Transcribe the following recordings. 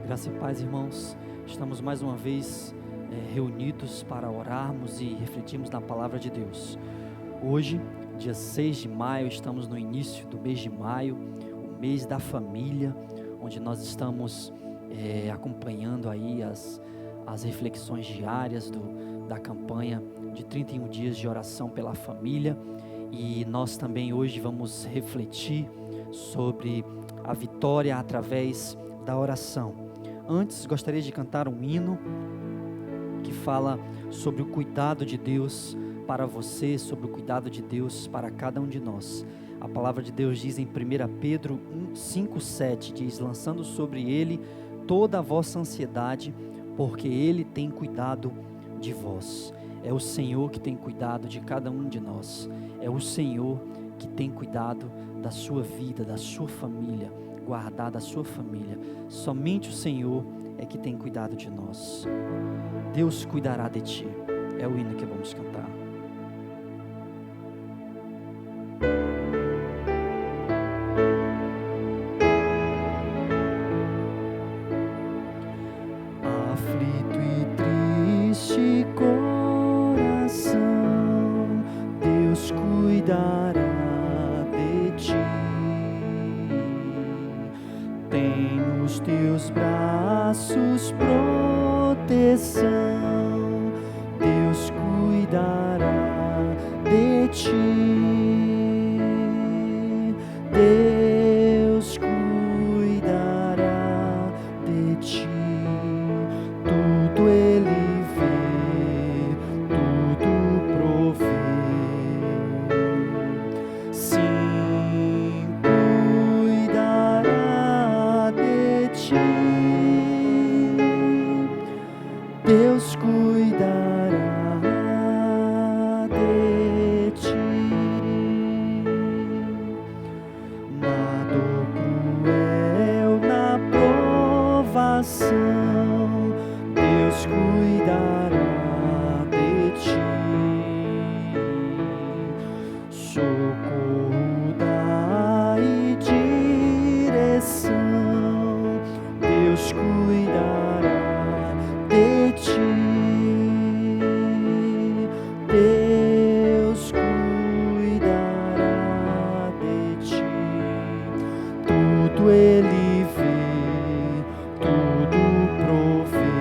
Graça e paz, irmãos. Estamos mais uma vez reunidos para orarmos e refletirmos na palavra de Deus. Hoje, dia 6 de maio, estamos no início do mês de maio, o mês da família, onde nós estamos acompanhando aí as reflexões diárias da campanha de 31 dias de oração pela família. E nós também hoje vamos refletir sobre a vitória através da oração. Antes, gostaria de cantar um hino que fala sobre o cuidado de Deus para você, sobre o cuidado de Deus para cada um de nós. A palavra de Deus diz em 1 Pedro 5,7, diz: lançando sobre Ele toda a vossa ansiedade, porque Ele tem cuidado de vós. É o Senhor que tem cuidado de cada um de nós. É o Senhor que tem cuidado da sua vida, da sua família, guardar da sua família. Somente o Senhor é que tem cuidado de nós. Deus cuidará de ti. É o hino que vamos cantar. Aflito e triste coração, Deus cuidará de ti. Tem nos teus braços proteção, Deus cuidará de ti. Deus cuidará de ti. Tudo Ele vê, tudo provê. Sim, cuidará de ti. Deus cuidará de ti. Na dor cruel, na provação, Deus cuidará de ti. Socorro dá e direção, Deus cuidará de ti. Deus cuidará de ti. Tudo Ele vê, tudo provê.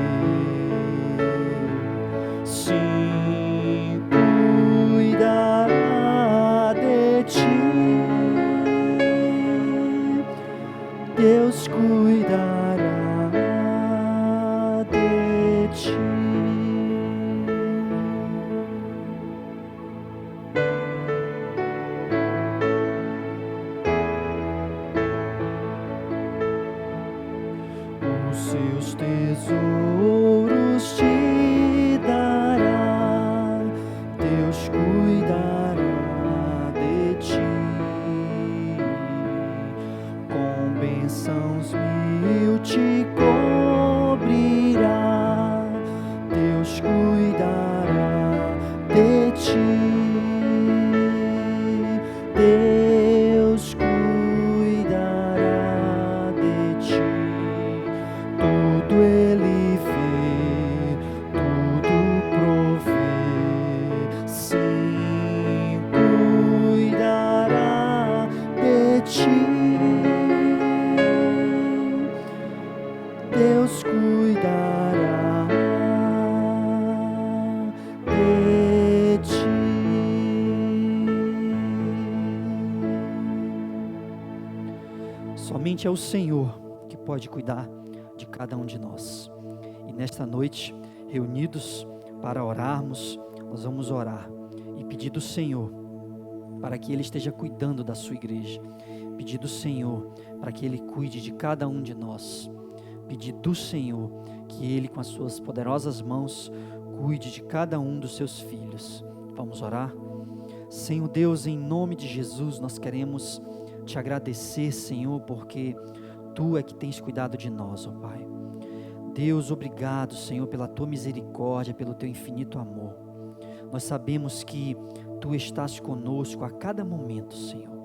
Sim, cuidará de ti. Deus cuidará de ti. Os seus tesouros te dará, Deus cuidará de ti. Com bênçãos mil te cobrirá, Deus cuidará de ti. Deus cuidará de ti. Tudo Ele vê, tudo provê. Sim, cuidará de ti. Deus cuidará de ti. Somente é o Senhor que pode cuidar de cada um de nós. E nesta noite, reunidos para orarmos, nós vamos orar e pedir do Senhor para que Ele esteja cuidando da sua igreja. Pedir do Senhor para que Ele cuide de cada um de nós. Pedir do Senhor que Ele, com as suas poderosas mãos, cuide de cada um dos seus filhos. Vamos orar? Senhor Deus, em nome de Jesus, nós queremos te agradecer, Senhor, porque Tu é que tens cuidado de nós, ó Pai. Deus, obrigado, Senhor, pela Tua misericórdia, pelo Teu infinito amor. Nós sabemos que Tu estás conosco a cada momento, Senhor.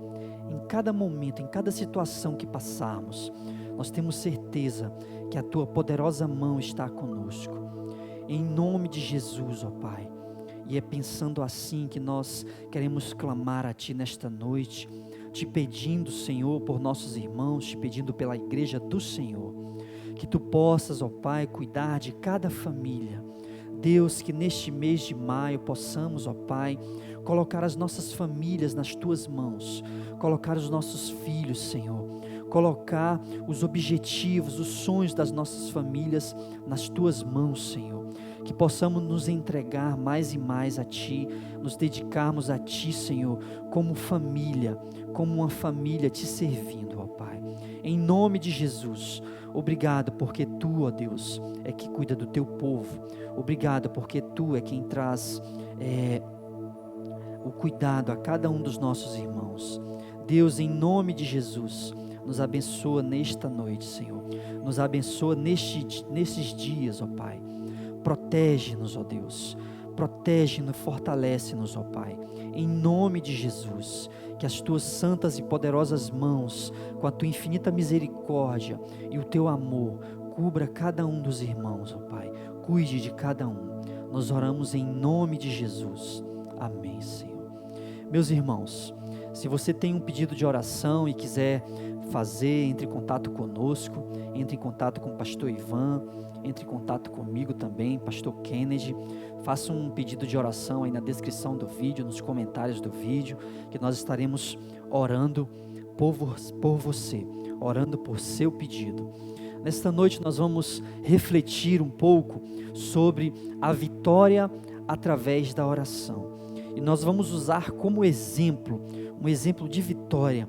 em cada momento, em cada situação que passarmos, nós temos certeza que a Tua poderosa mão está conosco. Em nome de Jesus, ó Pai. E é pensando assim que nós queremos clamar a Ti nesta noite, te pedindo, Senhor, por nossos irmãos, te pedindo pela igreja do Senhor, que Tu possas, ó Pai, cuidar de cada família. Deus, que neste mês de maio possamos, ó Pai, colocar as nossas famílias nas Tuas mãos, colocar os nossos filhos, Senhor, colocar os objetivos, os sonhos das nossas famílias nas Tuas mãos, Senhor. Que possamos nos entregar mais e mais a Ti, nos dedicarmos a Ti, Senhor, como família, como uma família Te servindo, ó Pai. Em nome de Jesus, obrigado porque Tu, ó Deus, é que cuida do Teu povo. Obrigado porque Tu é quem traz o cuidado a cada um dos nossos irmãos. Deus, em nome de Jesus, nos abençoa nesta noite, Senhor. Nos abençoa nesses dias, ó Pai. Protege-nos, ó Deus, protege-nos, fortalece-nos, ó Pai, em nome de Jesus, que as Tuas santas e poderosas mãos, com a Tua infinita misericórdia e o Teu amor, cubra cada um dos irmãos, ó Pai, cuide de cada um. Nós oramos em nome de Jesus, amém, Senhor. Meus irmãos, se você tem um pedido de oração e quiser fazer, entre em contato conosco, entre em contato com o pastor Ivan, entre em contato comigo também, pastor Kennedy, faça um pedido de oração aí na descrição do vídeo, nos comentários do vídeo, que nós estaremos orando por você, orando por seu pedido. Nesta noite nós vamos refletir um pouco sobre a vitória através da oração, e nós vamos usar como exemplo, um exemplo de vitória,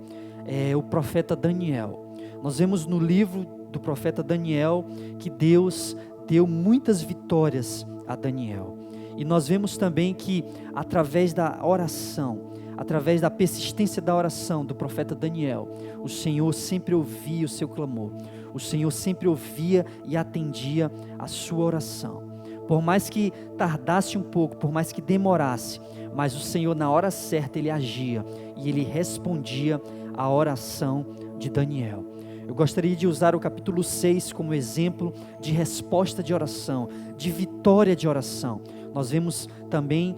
o profeta Daniel. Nós vemos no livro do profeta Daniel que Deus deu muitas vitórias a Daniel, e nós vemos também que através da oração, através da persistência da oração do profeta Daniel, o Senhor sempre ouvia o seu clamor, o Senhor sempre ouvia e atendia a sua oração, por mais que tardasse um pouco, por mais que demorasse, mas o Senhor na hora certa Ele agia, e Ele respondia a oração de Daniel. Eu gostaria de usar o capítulo 6 como exemplo de resposta de oração, de vitória de oração. Nós vemos também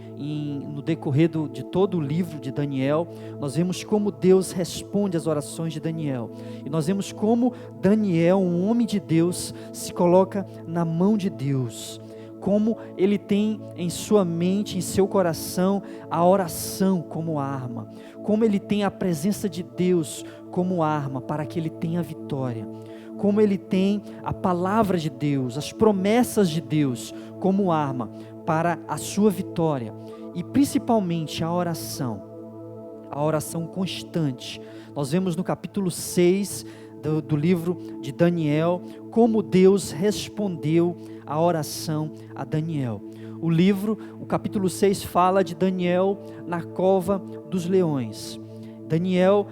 no decorrer de todo o livro de Daniel, nós vemos como Deus responde às orações de Daniel. E nós vemos como Daniel, um homem de Deus, se coloca na mão de Deus. Como ele tem em sua mente, em seu coração, a oração como arma. Como ele tem a presença de Deus como arma para que ele tenha vitória. Como ele tem a palavra de Deus, as promessas de Deus como arma para a sua vitória. E principalmente a oração constante. Nós vemos no capítulo 6 do livro de Daniel, como Deus respondeu a oração a Daniel. O capítulo 6 fala de Daniel na cova dos leões. Daniel,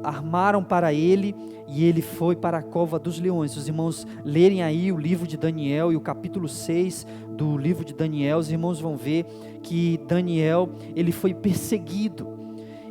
armaram para ele, e ele foi para a cova dos leões. Se os irmãos lerem aí o livro de Daniel e o capítulo 6 do livro de Daniel, os irmãos vão ver que Daniel, ele foi perseguido.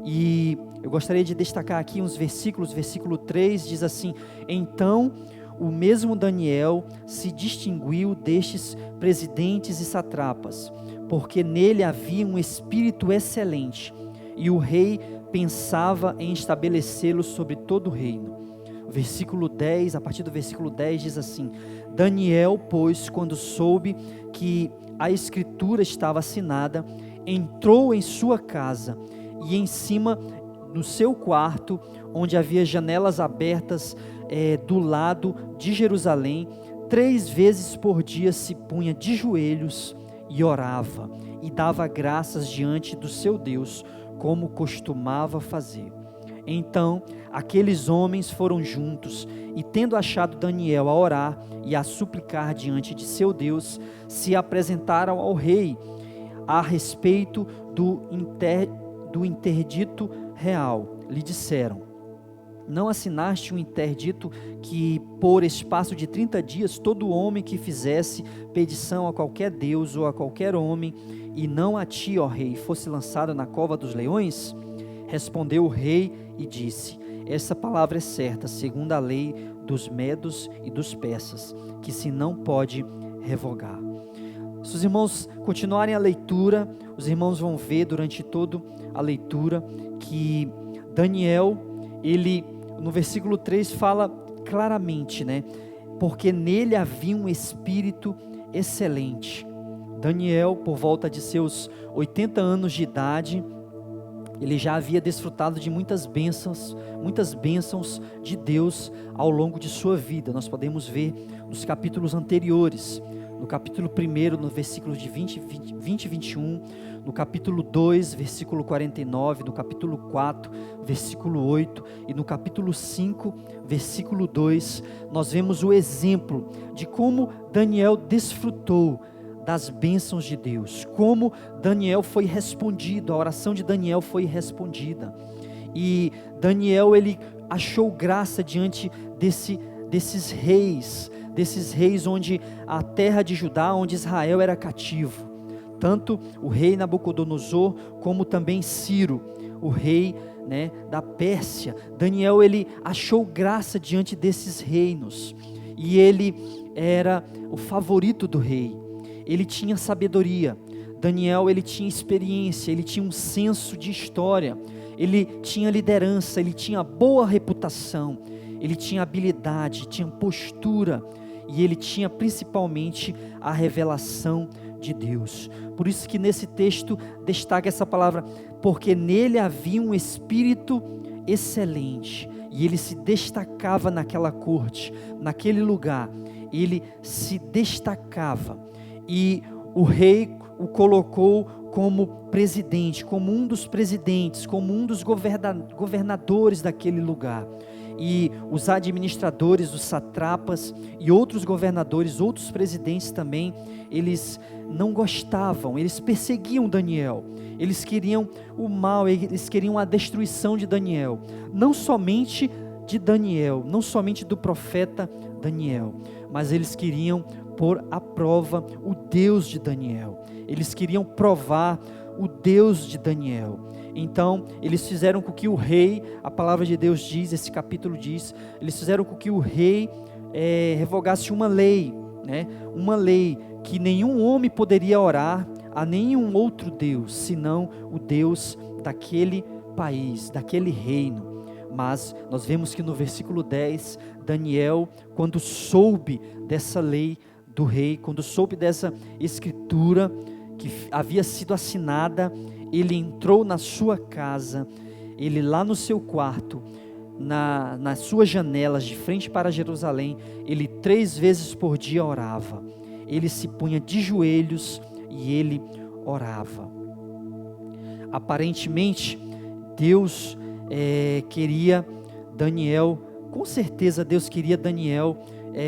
E eu gostaria de destacar aqui uns versículos. Versículo 3 diz assim: então o mesmo Daniel se distinguiu destes presidentes e satrapas, porque nele havia um espírito excelente, e o rei pensava em estabelecê-lo sobre todo o reino. Versículo 10, a partir do versículo 10 diz assim: Daniel, pois, quando soube que a escritura estava assinada, entrou em sua casa, e em cima, no seu quarto, onde havia janelas abertas do lado de Jerusalém, 3 vezes por dia se punha de joelhos e orava, e dava graças diante do seu Deus, como costumava fazer. Então aqueles homens foram juntos, e tendo achado Daniel a orar e a suplicar diante de seu Deus, se apresentaram ao rei a respeito do interdito real. Lhe disseram: não assinaste um interdito que por espaço de 30 dias todo homem que fizesse petição a qualquer Deus ou a qualquer homem, e não a ti, ó rei, fosse lançado na cova dos leões? Respondeu o rei e disse: essa palavra é certa, segundo a lei dos medos e dos persas, que se não pode revogar. Se os irmãos continuarem a leitura, os irmãos vão ver durante toda a leitura que Daniel, ele no versículo 3 fala claramente, né? Porque nele havia um espírito excelente. Daniel, por volta de seus 80 anos de idade, ele já havia desfrutado de muitas bênçãos de Deus ao longo de sua vida. Nós podemos ver nos capítulos anteriores, no capítulo 1, no versículo de 20 e 21, no capítulo 2, versículo 49, no capítulo 4, versículo 8, e no capítulo 5, versículo 2, nós vemos o exemplo de como Daniel desfrutou das bênçãos de Deus, como Daniel foi respondido, a oração de Daniel foi respondida, e Daniel, ele achou graça diante desses reis onde a terra de Judá, onde Israel era cativo, tanto o rei Nabucodonosor, como também Ciro, o rei, né, da Pérsia. Daniel, ele achou graça diante desses reinos, e ele era o favorito do rei. Ele tinha sabedoria. Daniel, ele tinha experiência, ele tinha um senso de história, ele tinha liderança, ele tinha boa reputação, ele tinha habilidade, tinha postura, e ele tinha principalmente a revelação de Deus. Por isso que nesse texto destaca essa palavra, porque nele havia um espírito excelente, e ele se destacava naquela corte, naquele lugar, ele se destacava, e o rei o colocou como presidente, como um dos presidentes, como um dos governadores daquele lugar. E os administradores, os satrapas e outros governadores, outros presidentes também, eles não gostavam, eles perseguiam Daniel, eles queriam o mal, eles queriam a destruição de Daniel, não somente de Daniel, não somente do profeta Daniel, mas eles queriam pôr à prova o Deus de Daniel, eles queriam provar o Deus de Daniel. Então eles fizeram com que o rei, a palavra de Deus diz, esse capítulo diz, eles fizeram com que o rei revogasse uma lei, né? Uma lei que nenhum homem poderia orar a nenhum outro Deus, senão o Deus daquele país, daquele reino. Mas nós vemos que no versículo 10, Daniel, quando soube dessa lei do rei, quando soube dessa escritura que havia sido assinada, ele entrou na sua casa, ele lá no seu quarto, nas suas janelas de frente para Jerusalém, ele 3 vezes por dia orava, ele se punha de joelhos e ele orava. Aparentemente Deus queria Daniel, com certeza Deus queria Daniel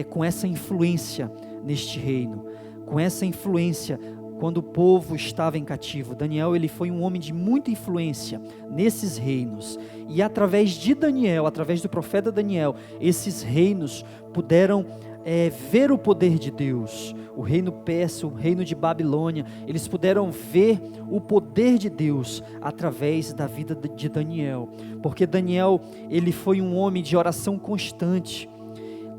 com essa influência neste reino, com essa influência quando o povo estava em cativo. Daniel, ele foi um homem de muita influência nesses reinos, e através de Daniel, através do profeta Daniel, esses reinos puderam ver o poder de Deus. O reino persa, o reino de Babilônia, eles puderam ver o poder de Deus através da vida de Daniel, porque Daniel, ele foi um homem de oração constante.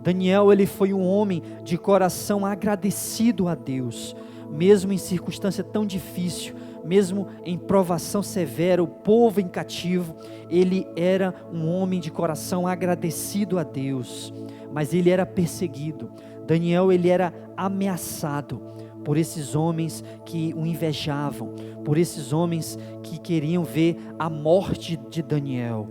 Daniel, ele foi um homem de coração agradecido a Deus, mesmo em circunstância tão difícil, mesmo em provação severa, o povo em cativo, ele era um homem de coração agradecido a Deus, mas ele era perseguido. Daniel, ele era ameaçado por esses homens que o invejavam, por esses homens que queriam ver a morte de Daniel.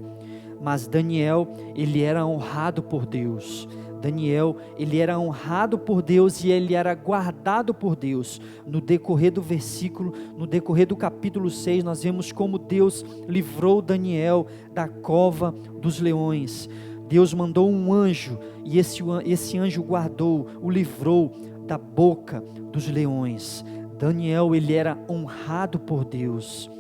Mas Daniel, ele era honrado por Deus. Daniel, ele era honrado por Deus e ele era guardado por Deus. No decorrer do versículo, no decorrer do capítulo 6, nós vemos como Deus livrou Daniel da cova dos leões. Deus mandou um anjo, e esse anjo guardou, o livrou da boca dos leões. Daniel, ele era honrado por Deus,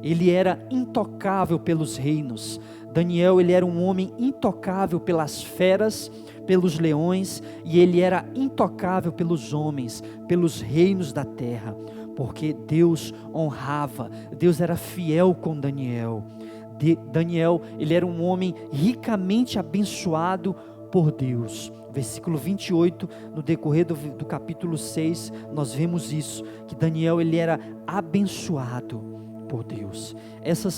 ele era intocável pelos reinos. Daniel, ele era um homem intocável pelas feras, pelos leões, e ele era intocável pelos homens, pelos reinos da terra, porque Deus honrava, Deus era fiel com Daniel. Daniel, ele era um homem ricamente abençoado por Deus. Versículo 28, no decorrer do capítulo 6, nós vemos isso, que Daniel, ele era abençoado por Deus. Essas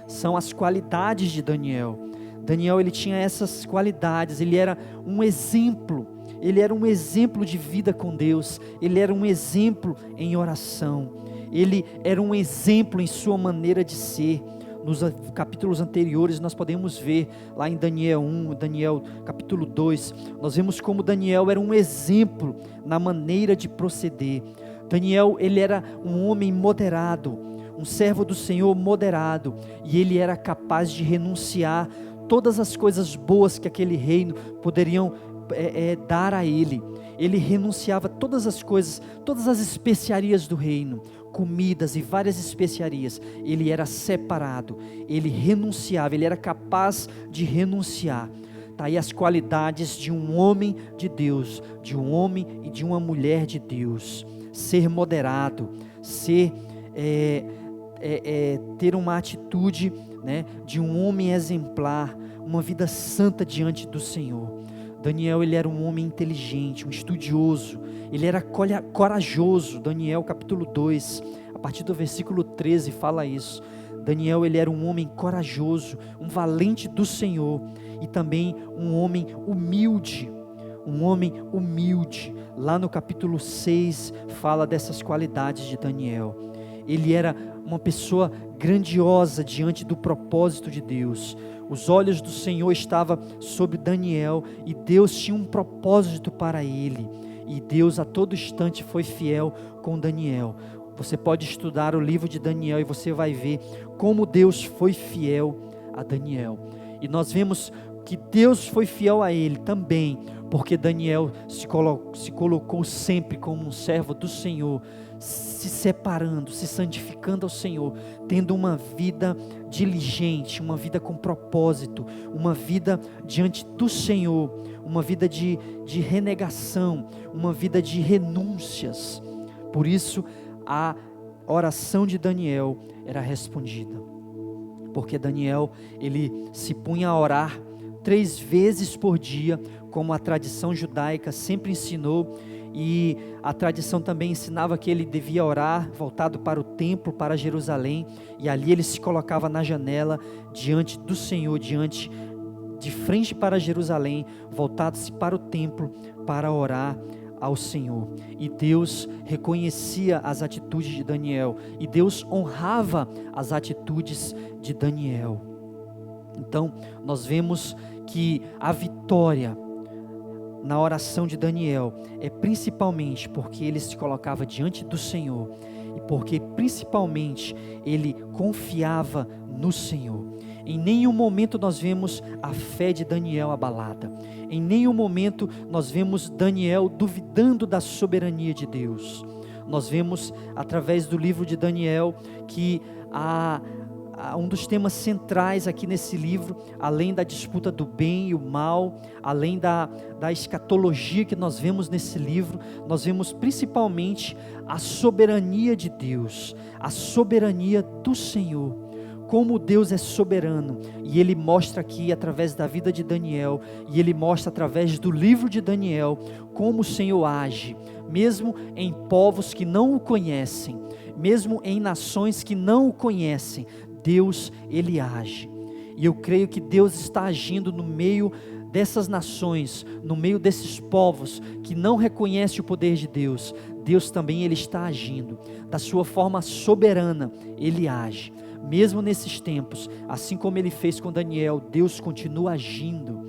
são as qualidades de Daniel. Daniel, ele tinha essas qualidades, ele era um exemplo de vida com Deus, ele era um exemplo em oração, ele era um exemplo em sua maneira de ser. Nos capítulos anteriores nós podemos ver, lá em Daniel 1, Daniel capítulo 2, nós vemos como Daniel era um exemplo na maneira de proceder. Daniel, ele era um homem moderado, um servo do Senhor moderado, e ele era capaz de renunciar todas as coisas boas que aquele reino poderiam dar a ele. Ele renunciava todas as coisas, todas as especiarias do reino, comidas e várias especiarias, ele era separado, ele renunciava, ele era capaz de renunciar. Está aí as qualidades de um homem de Deus, de um homem e de uma mulher de Deus: ser moderado, ter uma atitude, né, de um homem exemplar, uma vida santa diante do Senhor. Daniel, ele era um homem inteligente, um estudioso, ele era corajoso. Daniel capítulo 2, a partir do versículo 13 fala isso. Daniel, ele era um homem corajoso, um valente do Senhor, e também um homem humilde, lá no capítulo 6 fala dessas qualidades de Daniel. Ele era uma pessoa grandiosa diante do propósito de Deus. Os olhos do Senhor estavam sobre Daniel, e Deus tinha um propósito para ele, e Deus a todo instante foi fiel com Daniel. Você pode estudar o livro de Daniel e você vai ver como Deus foi fiel a Daniel. E nós vemos que Deus foi fiel a ele também, porque Daniel se colocou sempre como um servo do Senhor, se separando, se santificando ao Senhor, tendo uma vida diligente, uma vida com propósito, uma vida diante do Senhor, uma vida de renegação, uma vida de renúncias. Por isso a oração de Daniel era respondida, porque Daniel, ele se punha a orar 3 vezes por dia, como a tradição judaica sempre ensinou, e a tradição também ensinava que ele devia orar voltado para o templo, para Jerusalém, e ali ele se colocava na janela diante do Senhor, de frente para Jerusalém, voltado-se para o templo para orar ao Senhor. E Deus reconhecia as atitudes de Daniel, e Deus honrava as atitudes de Daniel. Então nós vemos que a vitória na oração de Daniel é principalmente porque ele se colocava diante do Senhor, e porque principalmente ele confiava no Senhor. Em nenhum momento nós vemos a fé de Daniel abalada, em nenhum momento nós vemos Daniel duvidando da soberania de Deus. Nós vemos através do livro de Daniel que um dos temas centrais aqui nesse livro, além da disputa do bem e o mal, além da escatologia que nós vemos nesse livro, nós vemos principalmente a soberania de Deus, a soberania do Senhor, como Deus é soberano, e Ele mostra aqui através da vida de Daniel, e Ele mostra através do livro de Daniel, como o Senhor age, mesmo em povos que não o conhecem, mesmo em nações que não o conhecem. Deus, Ele age, e eu creio que Deus está agindo no meio dessas nações, no meio desses povos que não reconhecem o poder de Deus. Deus também, Ele está agindo, da sua forma soberana, Ele age, mesmo nesses tempos, assim como Ele fez com Daniel. Deus continua agindo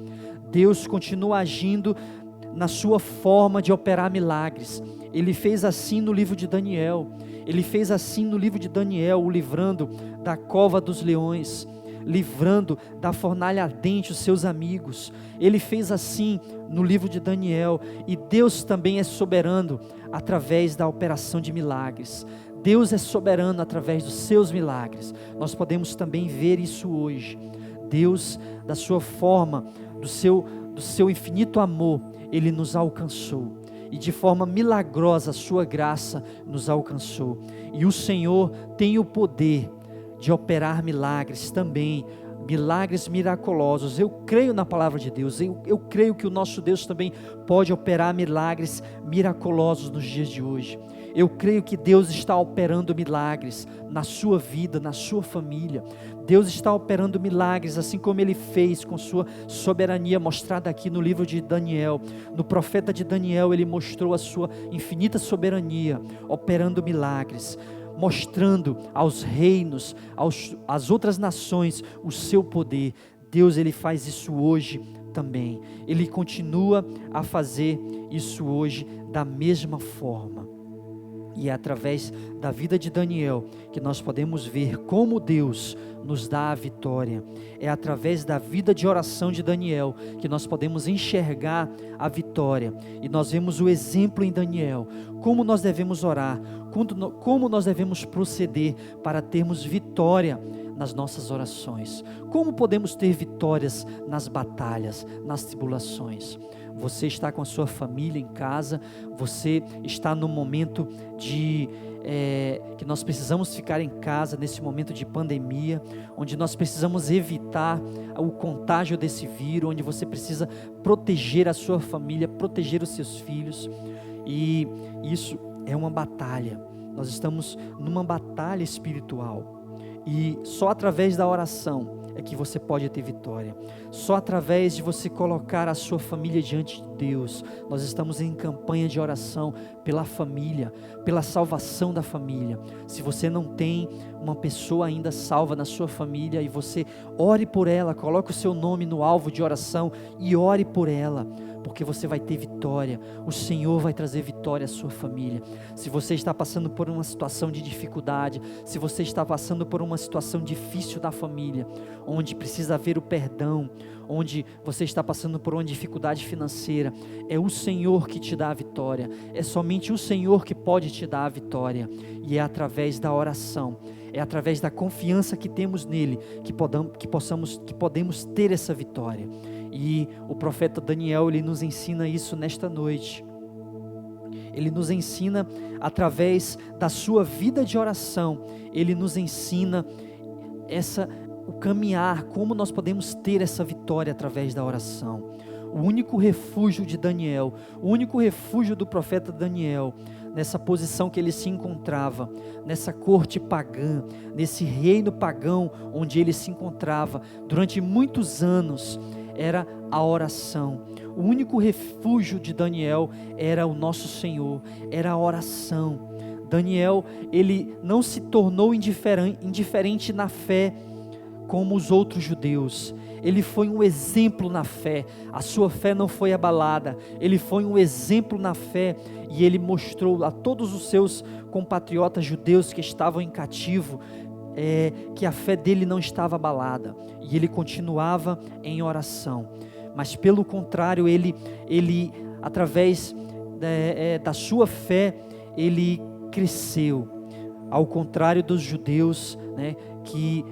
na sua forma de operar milagres. Ele fez assim no livro de Daniel, Ele fez assim no livro de Daniel, o livrando da cova dos leões, livrando da fornalha ardente os seus amigos. Ele fez assim no livro de Daniel, e Deus também é soberano através da operação de milagres. Deus é soberano através dos seus milagres. Nós podemos também ver isso hoje. Deus, da sua forma, do seu infinito amor, Ele nos alcançou, e de forma milagrosa a sua graça nos alcançou, e o Senhor tem o poder de operar milagres também, milagres miraculosos. Eu creio na palavra de Deus, eu creio que o nosso Deus também pode operar milagres miraculosos nos dias de hoje. Eu creio que Deus está operando milagres na sua vida, na sua família. Deus está operando milagres, assim como Ele fez com sua soberania mostrada aqui no livro de Daniel. No profeta de Daniel, Ele mostrou a sua infinita soberania, operando milagres, mostrando aos reinos, às outras nações, o seu poder. Deus, Ele faz isso hoje também. Ele continua a fazer isso hoje da mesma forma. E é através da vida de Daniel que nós podemos ver como Deus nos dá a vitória. É através da vida de oração de Daniel que nós podemos enxergar a vitória. E nós vemos o exemplo em Daniel, como nós devemos orar, como nós devemos proceder para termos vitória nas nossas orações. Como podemos ter vitórias nas batalhas, nas tribulações. Você está com a sua família em casa, você está no momento que nós precisamos ficar em casa, nesse momento de pandemia, onde nós precisamos evitar o contágio desse vírus, onde você precisa proteger a sua família, proteger os seus filhos, e isso é uma batalha. Nós estamos numa batalha espiritual, e só através da oração é que você pode ter vitória. Só através de você colocar a sua família diante de Deus. Nós estamos em campanha de oração pela família, pela salvação da família. Se você não tem uma pessoa ainda salva na sua família, e você ore por ela, coloque o seu nome no alvo de oração e ore por ela, porque você vai ter vitória. O Senhor vai trazer vitória à sua família. Se você está passando por uma situação de dificuldade, se você está passando por uma situação difícil da família, onde precisa haver o perdão, onde você está passando por uma dificuldade financeira, é o Senhor que te dá a vitória. É somente o Senhor que pode te dar a vitória, e é através da oração, é através da confiança que temos nele, que podemos ter essa vitória. E o profeta Daniel, ele nos ensina isso nesta noite. Ele nos ensina através da sua vida de oração. Ele nos ensina o caminhar, como nós podemos ter essa vitória através da oração. O único refúgio de Daniel, o único refúgio do profeta Daniel, nessa posição que ele se encontrava, nessa corte pagã, nesse reino pagão onde ele se encontrava durante muitos anos, era a oração. O único refúgio de Daniel era o nosso Senhor, era a oração. Daniel, ele não se tornou indiferente na fé como os outros judeus. Ele foi um exemplo na fé. A sua fé não foi abalada. Ele foi um exemplo na fé, e ele mostrou a todos os seus compatriotas judeus que estavam em cativo que a fé dele não estava abalada, e ele continuava em oração. Mas pelo contrário, ele através da sua fé, ele cresceu. Ao contrário dos judeus, que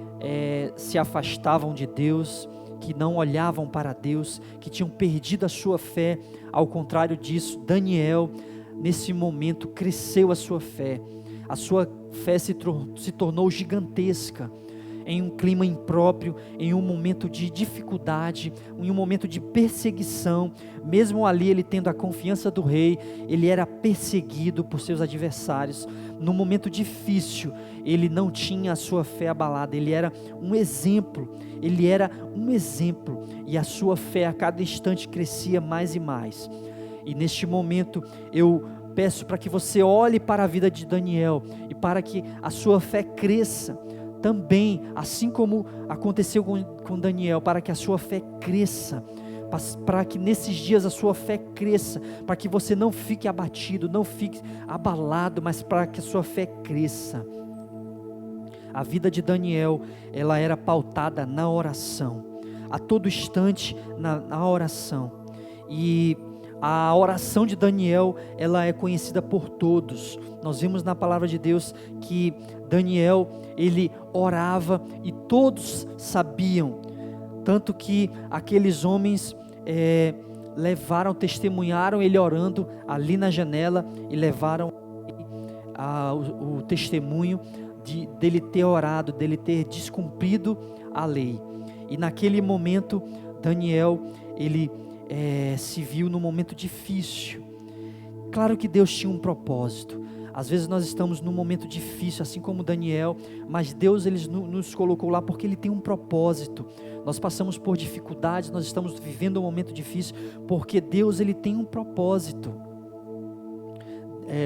se afastavam de Deus, que não olhavam para Deus, que tinham perdido a sua fé. Ao contrário disso, Daniel, nesse momento, cresceu a sua fé. A sua fé se tornou gigantesca, em um clima impróprio, em um momento de dificuldade, em um momento de perseguição. Mesmo ali, ele tendo a confiança do rei, ele era perseguido por seus adversários. No momento difícil, ele não tinha a sua fé abalada. Ele era um exemplo, e a sua fé a cada instante crescia mais e mais. E neste momento, eu peço para que você olhe para a vida de Daniel, e para que a sua fé cresça também, assim como aconteceu com Daniel, para que a sua fé cresça, para que nesses dias a sua fé cresça, para que você não fique abatido, não fique abalado, mas para que a sua fé cresça. A vida de Daniel, ela era pautada na oração, a todo instante na oração. E a oração de Daniel, ela é conhecida por todos. Nós vimos na palavra de Deus que Daniel, ele orava e todos sabiam. Tanto que aqueles homens testemunharam ele orando ali na janela, e levaram o testemunho dele ter orado, dele ter descumprido a lei. E naquele momento, Daniel, ele se viu num momento difícil. Claro que Deus tinha um propósito. Às vezes nós estamos num momento difícil, assim como Daniel, mas Deus ele nos colocou lá porque Ele tem um propósito. Nós passamos por dificuldades, nós estamos vivendo um momento difícil, porque Deus ele tem um propósito.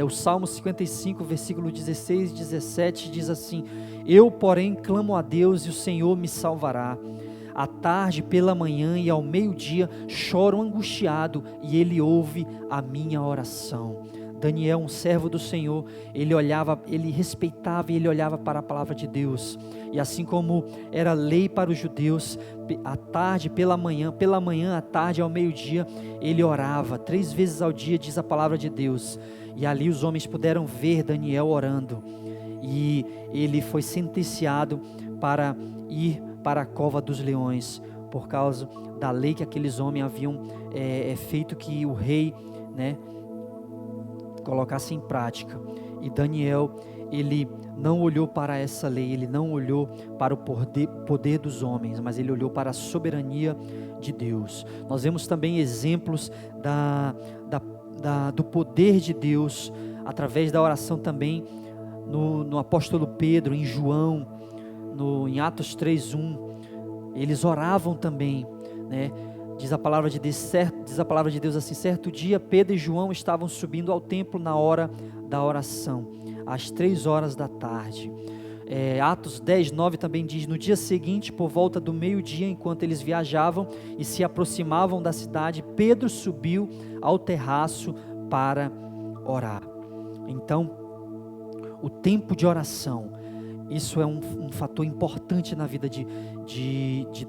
O Salmo 55, versículo 16 e 17 diz assim: eu, porém, clamo a Deus e o Senhor me salvará. À tarde, pela manhã e ao meio-dia, choro angustiado e Ele ouve a minha oração. Daniel, um servo do Senhor, ele olhava, ele respeitava e ele olhava para a palavra de Deus. E assim como era lei para os judeus, à tarde, pela manhã, à tarde e ao meio-dia, ele orava 3 vezes ao dia, diz a palavra de Deus. E ali os homens puderam ver Daniel orando. E ele foi sentenciado para ir para a cova dos leões, por causa da lei que aqueles homens haviam feito, que o rei, colocasse em prática. E Daniel, ele não olhou para essa lei, ele não olhou para o poder dos homens, mas ele olhou para a soberania de Deus. Nós vemos também exemplos do poder de Deus, através da oração também, no apóstolo Pedro, em João, em Atos 3:1, eles oravam também, Diz a palavra de Deus assim: certo dia Pedro e João estavam subindo ao templo na hora da oração, às 3 horas da tarde. Atos 10:9 também diz: no dia seguinte, por volta do meio-dia, enquanto eles viajavam e se aproximavam da cidade, Pedro subiu ao terraço para orar. Então, o tempo de oração, isso é um fator importante na vida de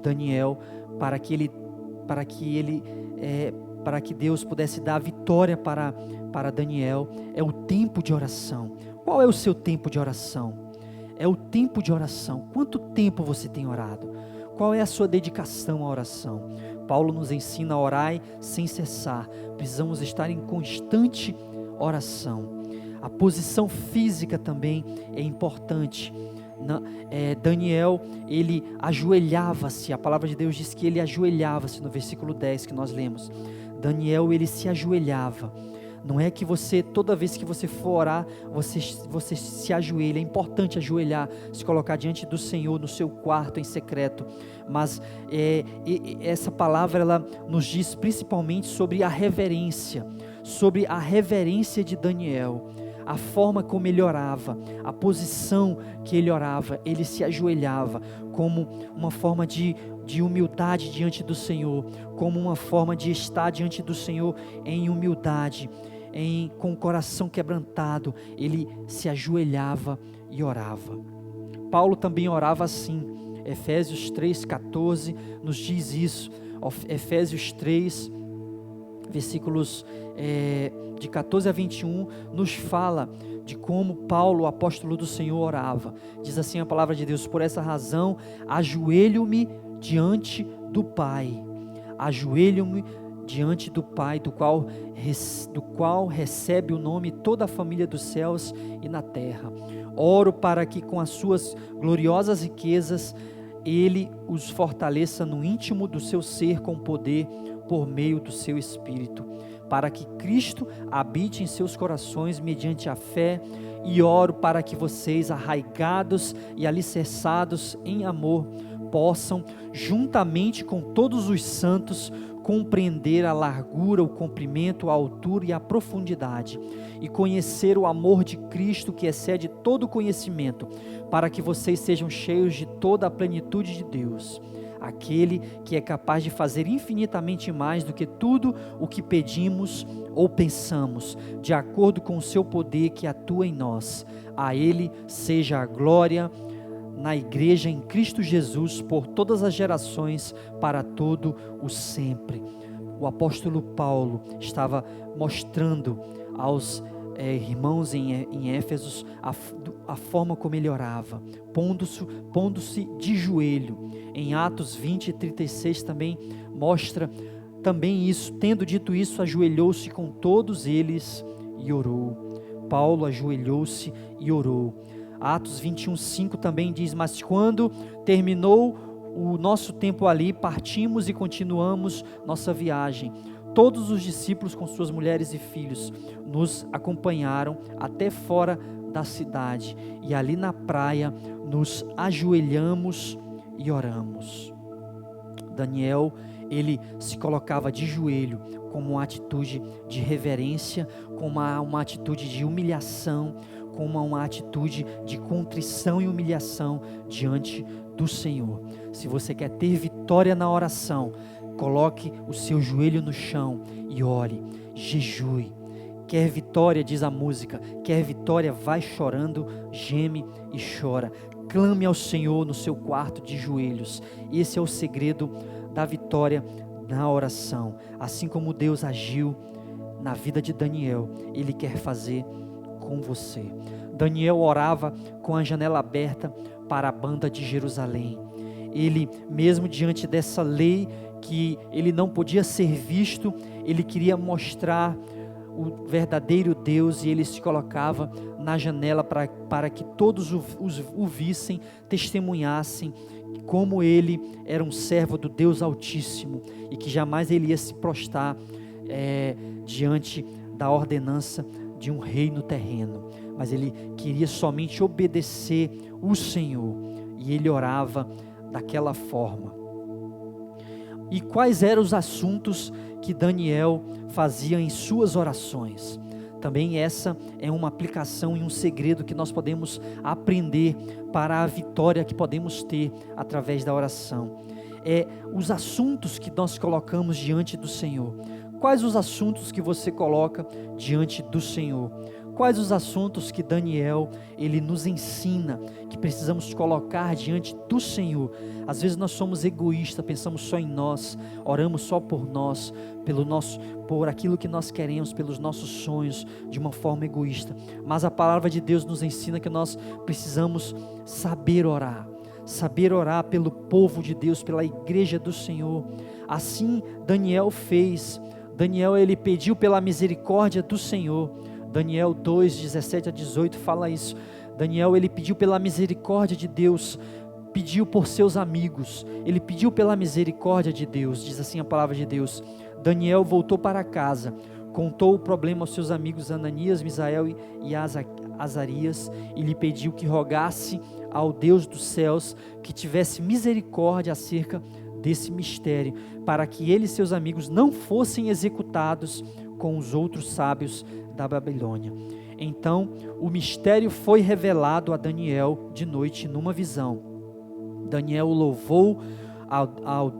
Daniel, para que Deus pudesse dar a vitória para Daniel. É o tempo de oração. Qual é o seu tempo de oração? É o tempo de oração. Quanto tempo você tem orado? Qual é a sua dedicação à oração? Paulo nos ensina a orar sem cessar. Precisamos estar em constante oração. A posição física também é importante. Daniel, ele ajoelhava-se. A palavra de Deus diz que ele ajoelhava-se, no versículo 10 que nós lemos. Daniel, ele se ajoelhava. Não é que você, toda vez que você for orar, você se ajoelha. É importante ajoelhar, se colocar diante do Senhor no seu quarto em secreto. Mas essa palavra, ela nos diz principalmente sobre a reverência de Daniel. A forma como ele orava, a posição que ele orava, ele se ajoelhava como uma forma de humildade diante do Senhor, como uma forma de estar diante do Senhor em humildade, com o coração quebrantado. Ele se ajoelhava e orava. Paulo também orava assim. Efésios 3:14 nos diz isso. Efésios 3, versículos de 14 a 21, nos fala de como Paulo, o apóstolo do Senhor, orava. Diz assim a palavra de Deus: por essa razão, ajoelho-me diante do Pai, do qual recebe o nome toda a família dos céus e na terra. Oro para que com as suas gloriosas riquezas Ele os fortaleça no íntimo do seu ser com poder, por meio do seu Espírito, para que Cristo habite em seus corações mediante a fé. E oro para que vocês, arraigados e alicerçados em amor, possam, juntamente com todos os santos, compreender a largura, o comprimento, a altura e a profundidade, e conhecer o amor de Cristo, que excede todo conhecimento, para que vocês sejam cheios de toda a plenitude de Deus. Aquele que é capaz de fazer infinitamente mais do que tudo o que pedimos ou pensamos, de acordo com o seu poder que atua em nós. A Ele seja a glória na igreja em Cristo Jesus, por todas as gerações, para todo o sempre. O apóstolo Paulo estava mostrando aos irmãos em Éfesos a forma como ele orava, pondo-se de joelho. Em Atos 20:36 também mostra também isso. Tendo dito isso, ajoelhou-se com todos eles e orou. Paulo ajoelhou-se e orou. Atos 21:5 também diz: mas quando terminou o nosso tempo ali, partimos e continuamos nossa viagem. Todos os discípulos com suas mulheres e filhos nos acompanharam até fora da cidade, e ali na praia nos ajoelhamos e oramos. Daniel, ele se colocava de joelho como uma atitude de reverência, como uma atitude de humilhação, como uma atitude de contrição e humilhação diante do Senhor. Se você quer ter vitória na oração, coloque o seu joelho no chão e ore, jejue. Quer vitória, diz a música, quer vitória, vai chorando, geme e chora. Clame ao Senhor no seu quarto de joelhos. Esse é o segredo da vitória na oração. Assim como Deus agiu na vida de Daniel, Ele quer fazer com você. Daniel orava com a janela aberta para a banda de Jerusalém. Ele, mesmo diante dessa lei que ele não podia ser visto, ele queria mostrar o verdadeiro Deus, e ele se colocava na janela para que todos o vissem, testemunhassem como ele era um servo do Deus Altíssimo, e que jamais ele ia se prostrar diante da ordenança de um reino terreno, mas ele queria somente obedecer o Senhor, e ele orava daquela forma. E quais eram os assuntos que Daniel fazia em suas orações? Também essa é uma aplicação e um segredo que nós podemos aprender para a vitória que podemos ter através da oração. É os assuntos que nós colocamos diante do Senhor. Quais os assuntos que você coloca diante do Senhor? Quais os assuntos que Daniel, ele nos ensina, que precisamos colocar diante do Senhor? Às vezes nós somos egoístas, pensamos só em nós, oramos só por nós, por aquilo que nós queremos, pelos nossos sonhos, de uma forma egoísta. Mas a palavra de Deus nos ensina que nós precisamos saber orar pelo povo de Deus, pela igreja do Senhor. Assim Daniel fez. Daniel, ele pediu pela misericórdia do Senhor. Daniel 2, 17 a 18 fala isso. Daniel, ele pediu pela misericórdia de Deus, pediu por seus amigos, ele pediu pela misericórdia de Deus. Diz assim a palavra de Deus: Daniel voltou para casa, contou o problema aos seus amigos Ananias, Misael e Azarias, e lhe pediu que rogasse ao Deus dos céus que tivesse misericórdia acerca desse mistério, para que ele e seus amigos não fossem executados com os outros sábios da Babilônia. Então o mistério foi revelado a Daniel de noite numa visão. Daniel louvou o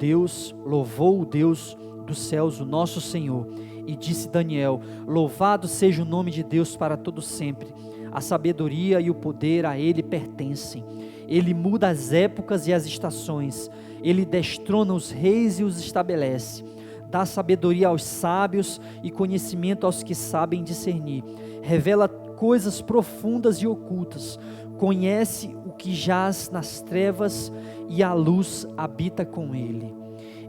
Deus dos céus, o nosso Senhor, e disse Daniel: louvado seja o nome de Deus para todo sempre. A sabedoria e o poder a Ele pertencem. Ele muda as épocas e as estações. Ele destrona os reis e os estabelece. Dá sabedoria aos sábios e conhecimento aos que sabem discernir. Revela coisas profundas e ocultas. Conhece o que jaz nas trevas, e a luz habita com ele.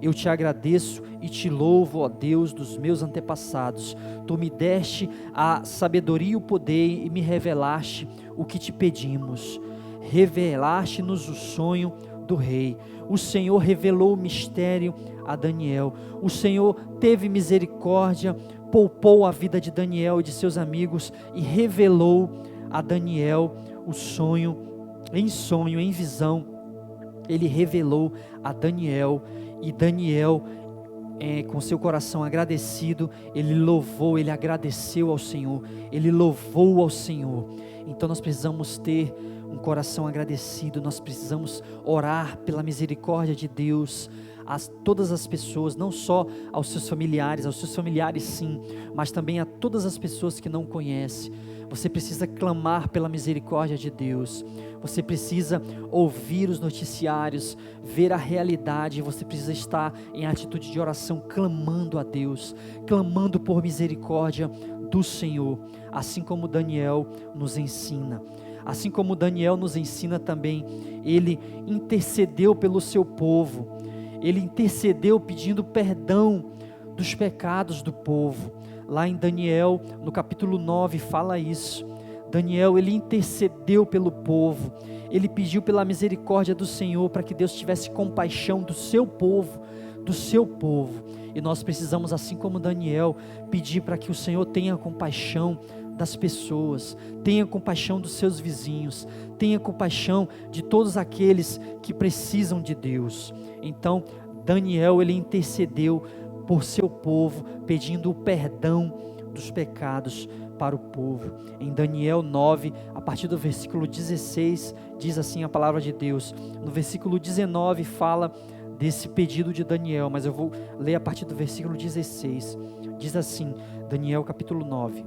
Eu te agradeço e te louvo, ó Deus dos meus antepassados. Tu me deste a sabedoria e o poder, e me revelaste o que te pedimos. Revelaste-nos o sonho do rei. O Senhor revelou o mistério a Daniel. O Senhor teve misericórdia, poupou a vida de Daniel e de seus amigos, e revelou a Daniel o sonho, em visão. Ele revelou a Daniel, e Daniel, com seu coração agradecido, ele louvou, ele agradeceu ao Senhor, ele louvou ao Senhor. Então nós precisamos ter um coração agradecido, nós precisamos orar pela misericórdia de Deus a todas as pessoas, não só aos seus familiares sim, mas também a todas as pessoas que não conhecem. Você precisa clamar pela misericórdia de Deus, você precisa ouvir os noticiários, ver a realidade, você precisa estar em atitude de oração, clamando a Deus, clamando por misericórdia do Senhor, assim como Daniel nos ensina. Assim como Daniel nos ensina também, ele intercedeu pelo seu povo, ele intercedeu pedindo perdão dos pecados do povo. Lá em Daniel, no capítulo 9, fala isso. Daniel, ele intercedeu pelo povo, ele pediu pela misericórdia do Senhor, para que Deus tivesse compaixão do seu povo, e nós precisamos, assim como Daniel, pedir para que o Senhor tenha compaixão das pessoas, tenha compaixão dos seus vizinhos, tenha compaixão de todos aqueles que precisam de Deus. Então, Daniel, ele intercedeu por seu povo, pedindo o perdão dos pecados para o povo. Em Daniel 9, a partir do versículo 16, diz assim a palavra de Deus. No versículo 19 fala desse pedido de Daniel, mas eu vou ler a partir do versículo 16. Diz assim, Daniel capítulo 9: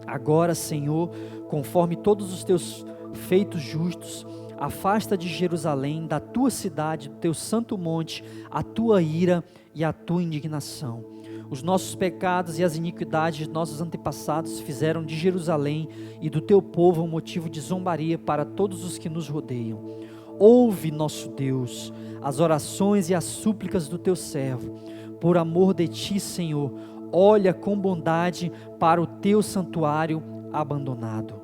Agora, Senhor, conforme todos os teus feitos justos, afasta de Jerusalém, da tua cidade, do teu santo monte, a tua ira e a tua indignação. Os nossos pecados e as iniquidades de nossos antepassados fizeram de Jerusalém e do teu povo um motivo de zombaria para todos os que nos rodeiam. Ouve, nosso Deus, as orações e as súplicas do teu servo. Por amor de ti, Senhor, olha com bondade para o teu santuário abandonado.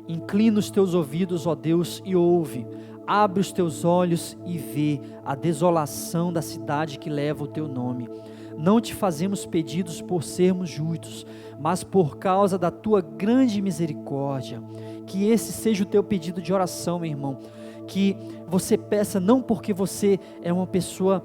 Inclina os teus ouvidos, ó Deus, e ouve. Abre os teus olhos e vê a desolação da cidade que leva o teu nome. Não te fazemos pedidos por sermos justos, mas por causa da tua grande misericórdia. Que esse seja o teu pedido de oração, meu irmão. Que você peça não porque você é uma pessoa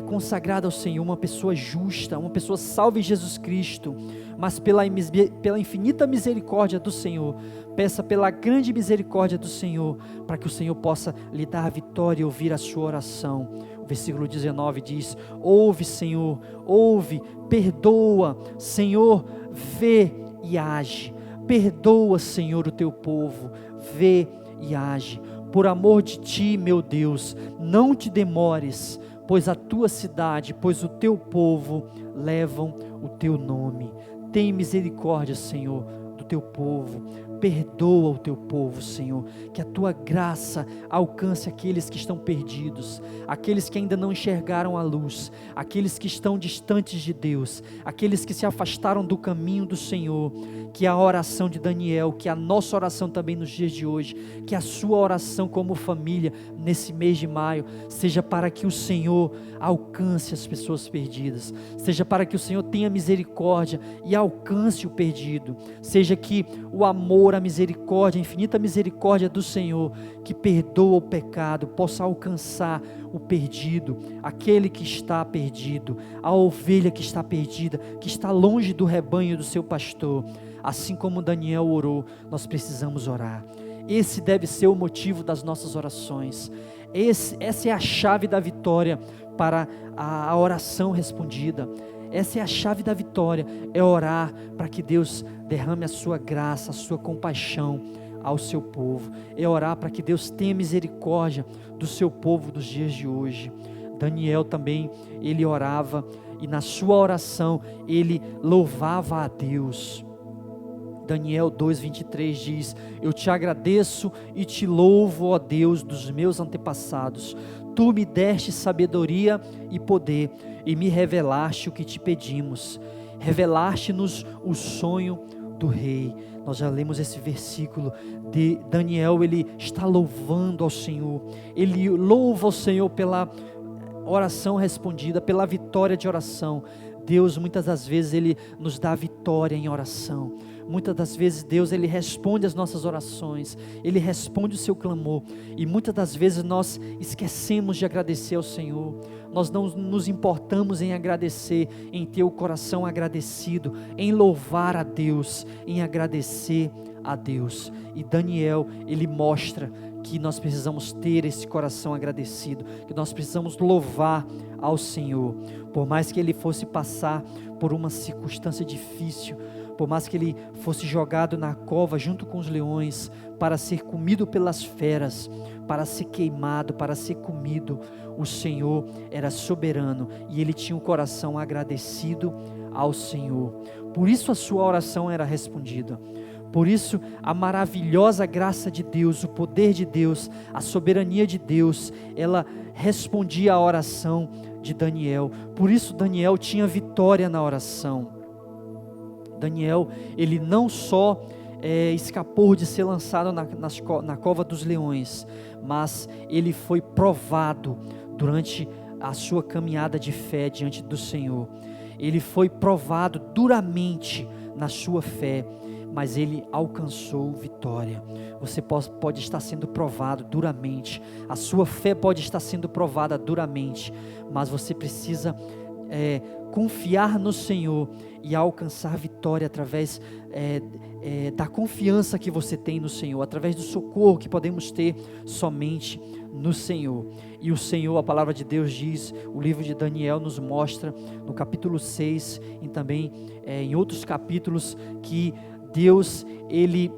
consagrada ao Senhor, uma pessoa justa, uma pessoa salva em Jesus Cristo, mas pela infinita misericórdia do Senhor. Peça pela grande misericórdia do Senhor, para que o Senhor possa lhe dar a vitória e ouvir a sua oração. O versículo 19 diz: ouve, Senhor, ouve, perdoa, Senhor, vê e age. Perdoa, Senhor, o teu povo, vê e age. Por amor de ti, meu Deus, não te demores, pois a tua cidade, pois o teu povo levam o teu nome. Tem misericórdia, Senhor, do teu povo. Perdoa o teu povo, Senhor, que a tua graça alcance aqueles que estão perdidos, aqueles que ainda não enxergaram a luz, aqueles que estão distantes de Deus, aqueles que se afastaram do caminho do Senhor. Que a oração de Daniel, que a nossa oração também nos dias de hoje, que a sua oração como família nesse mês de maio, seja para que o Senhor alcance as pessoas perdidas, seja para que o Senhor tenha misericórdia e alcance o perdido, seja que o amor, a misericórdia, a infinita misericórdia do Senhor, que perdoa o pecado, possa alcançar o perdido, aquele que está perdido, a ovelha que está perdida, que está longe do rebanho do seu pastor. Assim como Daniel orou, nós precisamos orar. Esse deve ser o motivo das nossas orações. Essa é a chave da vitória para a oração respondida. Essa é a chave da vitória, é orar para que Deus derrame a sua graça, a sua compaixão ao seu povo. É orar para que Deus tenha misericórdia do seu povo dos dias de hoje. Daniel também, ele orava, e na sua oração ele louvava a Deus. Daniel 2:23 diz: eu te agradeço e te louvo, ó Deus dos meus antepassados. Tu me deste sabedoria e poder, e me revelaste o que te pedimos. Revelaste-nos o sonho do rei. Nós já lemos esse versículo de Daniel. Ele está louvando ao Senhor, ele louva ao Senhor pela oração respondida, pela vitória de oração. Deus, muitas das vezes, ele nos dá vitória em oração. Muitas das vezes Deus, ele responde as nossas orações, ele responde o seu clamor, e muitas das vezes nós esquecemos de agradecer ao Senhor. Nós não nos importamos em agradecer, em ter o coração agradecido, em louvar a Deus, em agradecer a Deus. E Daniel, ele mostra que nós precisamos ter esse coração agradecido, que nós precisamos louvar ao Senhor. Por mais que ele fosse passar por uma circunstância difícil, por mais que ele fosse jogado na cova junto com os leões, para ser comido pelas feras, para ser queimado, para ser comido, o Senhor era soberano, e ele tinha um coração agradecido ao Senhor. Por isso a sua oração era respondida. Por isso a maravilhosa graça de Deus, o poder de Deus, a soberania de Deus, ela respondia à oração de Daniel. Por isso Daniel tinha vitória na oração. Daniel, ele não só escapou de ser lançado na cova dos leões, mas ele foi provado durante a sua caminhada de fé diante do Senhor. Ele foi provado duramente na sua fé, mas ele alcançou vitória. Você pode estar sendo provado duramente, a sua fé pode estar sendo provada duramente, mas você precisa confiar no Senhor e alcançar vitória através da confiança que você tem no Senhor, através do socorro que podemos ter somente no Senhor. E o Senhor, a palavra de Deus diz, o livro de Daniel nos mostra no capítulo 6 e também em outros capítulos, que Deus, ele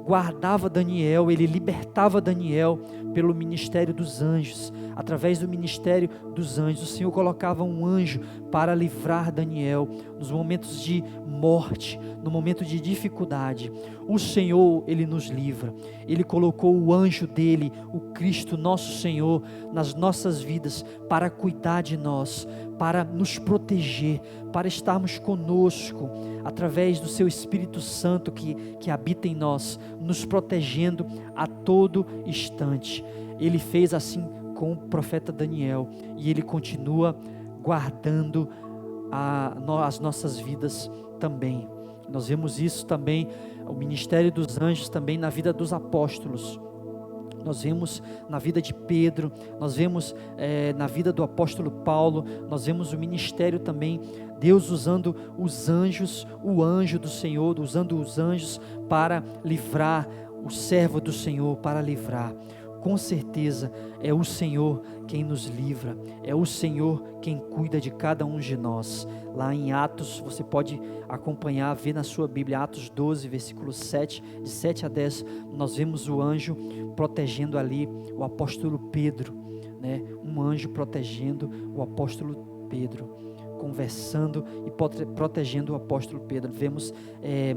guardava Daniel, ele libertava Daniel pelo ministério dos anjos. Através do ministério dos anjos, o Senhor colocava um anjo para livrar Daniel nos momentos de morte, no momento de dificuldade. O Senhor, ele nos livra. Ele colocou o anjo dele, o Cristo nosso Senhor, nas nossas vidas para cuidar de nós, para nos proteger, para estarmos conosco, através do seu Espírito Santo que habita em nós, nos protegendo a todo instante. Ele fez assim com o profeta Daniel, e ele continua guardando as nossas vidas também. Nós vemos isso também, o ministério dos anjos também na vida dos apóstolos. Nós vemos na vida de Pedro, nós vemos na vida do apóstolo Paulo, nós vemos o ministério também, Deus usando os anjos, o anjo do Senhor, usando os anjos para livrar, o servo do Senhor para livrar. Com certeza é o Senhor quem nos livra, é o Senhor quem cuida de cada um de nós. Lá em Atos, você pode acompanhar, ver na sua Bíblia, Atos 12, versículo 7, de 7 a 10, nós vemos o anjo protegendo ali o apóstolo Pedro, né? Um anjo protegendo o apóstolo Pedro, conversando e protegendo o apóstolo Pedro. Vemos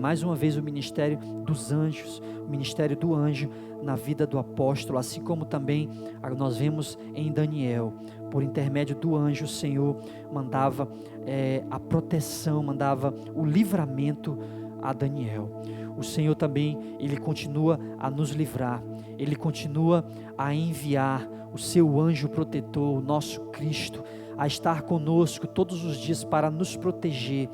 mais uma vez o ministério dos anjos, o ministério do anjo na vida do apóstolo, assim como também nós vemos em Daniel, por intermédio do anjo, o Senhor mandava a proteção, mandava o livramento a Daniel. O Senhor também, ele continua a nos livrar, ele continua a enviar o seu anjo protetor, o nosso Cristo, a estar conosco todos os dias para nos proteger,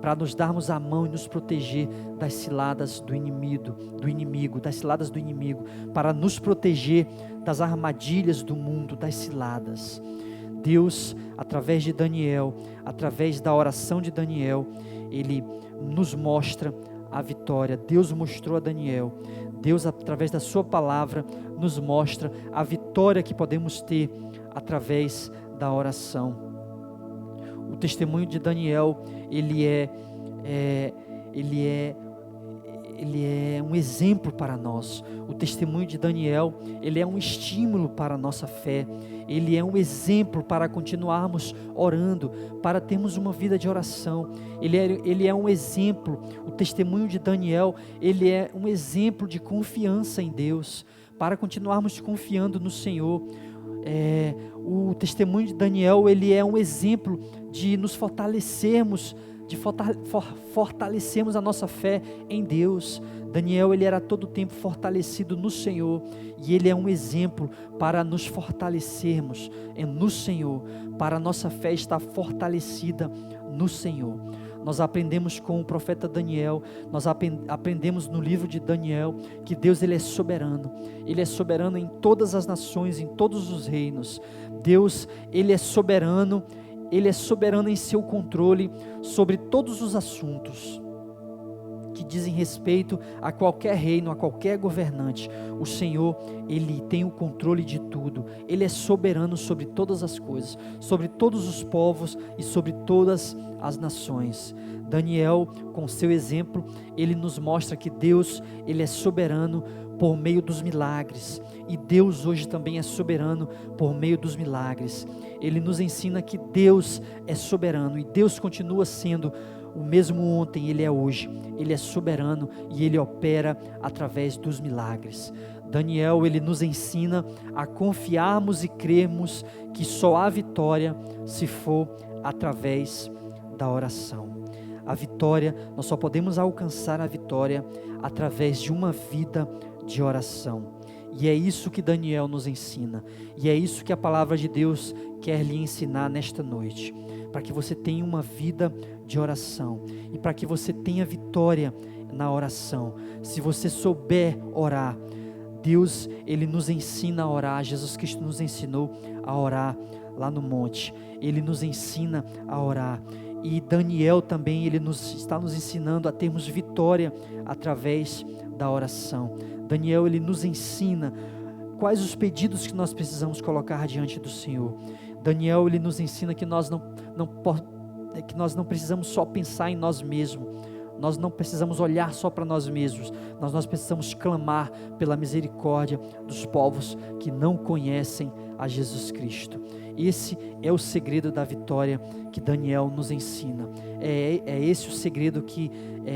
para nos darmos a mão e nos proteger das ciladas do inimigo, das ciladas do inimigo, para nos proteger das armadilhas do mundo, das ciladas. Deus, através de Daniel, através da oração de Daniel, ele nos mostra a vitória. Deus mostrou a Daniel, Deus, através da sua palavra, nos mostra a vitória que podemos ter através da oração. O testemunho de Daniel, ele é um exemplo para nós. O testemunho de Daniel, ele é um estímulo para a nossa fé. Ele é um exemplo para continuarmos orando, para termos uma vida de oração. Ele é um exemplo. O testemunho de Daniel, ele é um exemplo de confiança em Deus, para continuarmos confiando no Senhor. O testemunho de Daniel, ele é um exemplo de nos fortalecermos, de fortalecermos a nossa fé em Deus. Daniel, ele era todo o tempo fortalecido no Senhor, e ele é um exemplo para nos fortalecermos no Senhor, para a nossa fé estar fortalecida no Senhor. Nós aprendemos com o profeta Daniel, nós aprendemos no livro de Daniel, que Deus, ele é soberano em todas as nações, em todos os reinos. Deus, ele é soberano em seu controle sobre todos os assuntos que dizem respeito a qualquer reino, a qualquer governante. O Senhor, ele tem o controle de tudo. Ele é soberano sobre todas as coisas, sobre todos os povos e sobre todas as nações. Daniel, com seu exemplo, ele nos mostra que Deus, ele é soberano por meio dos milagres, e Deus hoje também é soberano por meio dos milagres. Ele nos ensina que Deus é soberano, e Deus continua sendo o mesmo ontem, ele é hoje. Ele é soberano e ele opera através dos milagres. Daniel, ele nos ensina a confiarmos e crermos que só há vitória se for através da oração. a vitória, nós só podemos alcançar a vitória através de uma vida de oração. E é isso que Daniel nos ensina, e é isso que a palavra de Deus quer lhe ensinar nesta noite, para que você tenha uma vida de oração, e para que você tenha vitória na oração. Se você souber orar, Deus, Ele nos ensina a orar. Jesus Cristo nos ensinou a orar lá no monte, Ele nos ensina a orar, e Daniel também, ele está nos ensinando a termos vitória através da oração. Daniel, ele nos ensina quais os pedidos que nós precisamos colocar diante do Senhor. Daniel, ele nos ensina que nós não precisamos só pensar em nós mesmos, nós não precisamos olhar só para nós mesmos, nós precisamos clamar pela misericórdia dos povos que não conhecem a Jesus Cristo. Esse é o segredo da vitória que Daniel nos ensina, é esse o segredo que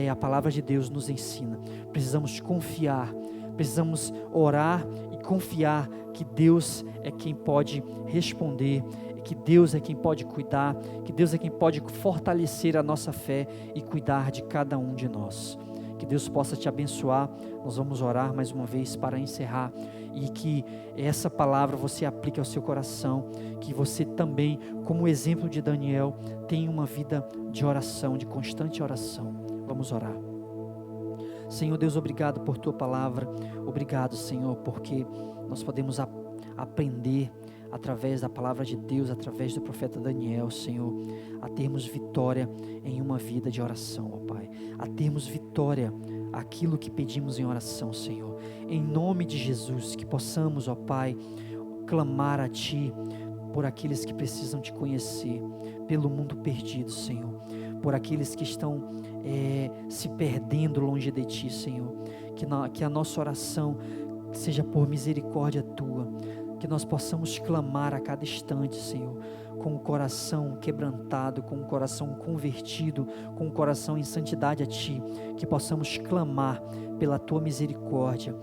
a palavra de Deus nos ensina. Precisamos confiar, precisamos orar e confiar que Deus é quem pode responder, que Deus é quem pode cuidar, que Deus é quem pode fortalecer a nossa fé e cuidar de cada um de nós. Que Deus possa te abençoar. Nós vamos orar mais uma vez para encerrar, e que essa palavra você aplique ao seu coração, que você também, como exemplo de Daniel, tenha uma vida de oração, de constante oração. Vamos orar. Senhor Deus, obrigado por tua palavra, obrigado, Senhor, porque nós podemos aprender através da palavra de Deus, através do profeta Daniel, Senhor, a termos vitória em uma vida de oração, ó Pai, a termos vitória aquilo que pedimos em oração, Senhor, em nome de Jesus, que possamos, ó Pai, clamar a Ti por aqueles que precisam Te conhecer, pelo mundo perdido, Senhor, por aqueles que estão se perdendo longe de Ti, Senhor, que a nossa oração seja por misericórdia Tua, que nós possamos clamar a cada instante, Senhor, com o coração quebrantado, com o coração convertido, com o coração em santidade a Ti, que possamos clamar pela Tua misericórdia,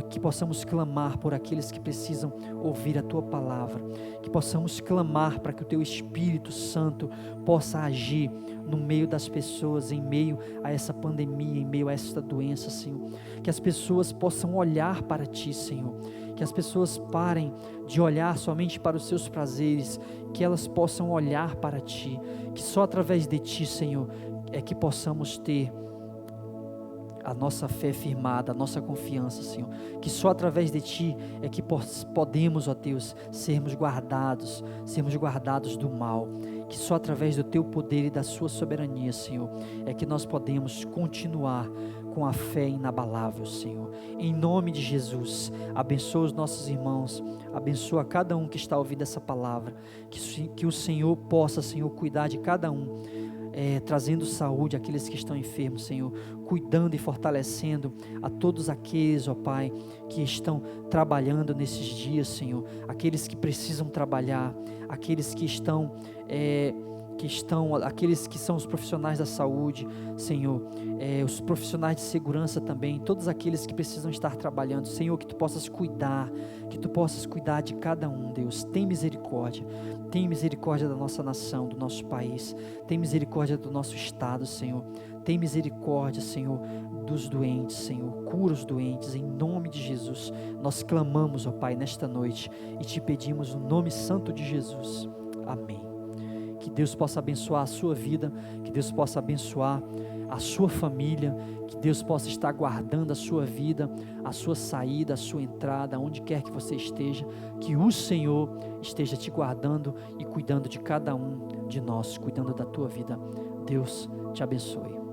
que possamos clamar por aqueles que precisam ouvir a Tua palavra, que possamos clamar para que o Teu Espírito Santo possa agir no meio das pessoas, em meio a essa pandemia, em meio a esta doença, Senhor, que as pessoas possam olhar para Ti, Senhor, que as pessoas parem de olhar somente para os seus prazeres, que elas possam olhar para Ti, que só através de Ti, Senhor, é que possamos ter a nossa fé firmada, a nossa confiança, Senhor, que só através de Ti é que podemos, ó Deus, sermos guardados do mal, que só através do Teu poder e da Sua soberania, Senhor, é que nós podemos continuar com a fé inabalável, Senhor. Em nome de Jesus, abençoa os nossos irmãos, abençoa cada um que está ouvindo essa palavra, que o Senhor possa, Senhor, cuidar de cada um, trazendo saúde àqueles que estão enfermos, Senhor, cuidando e fortalecendo a todos aqueles, ó Pai, que estão trabalhando nesses dias, Senhor, aqueles que precisam trabalhar, aqueles que aqueles que são os profissionais da saúde, Senhor, os profissionais de segurança também, todos aqueles que precisam estar trabalhando, Senhor, que Tu possas cuidar de cada um, Deus. Tem misericórdia da nossa nação, do nosso país, tem misericórdia do nosso estado, Senhor, tem misericórdia, Senhor, dos doentes, Senhor, cura os doentes, em nome de Jesus. Nós clamamos, ó Pai, nesta noite e Te pedimos no nome santo de Jesus, amém. Que Deus possa abençoar a sua vida, que Deus possa abençoar a sua família, que Deus possa estar guardando a sua vida, a sua saída, a sua entrada, onde quer que você esteja, que o Senhor esteja te guardando e cuidando de cada um de nós, cuidando da tua vida. Deus te abençoe.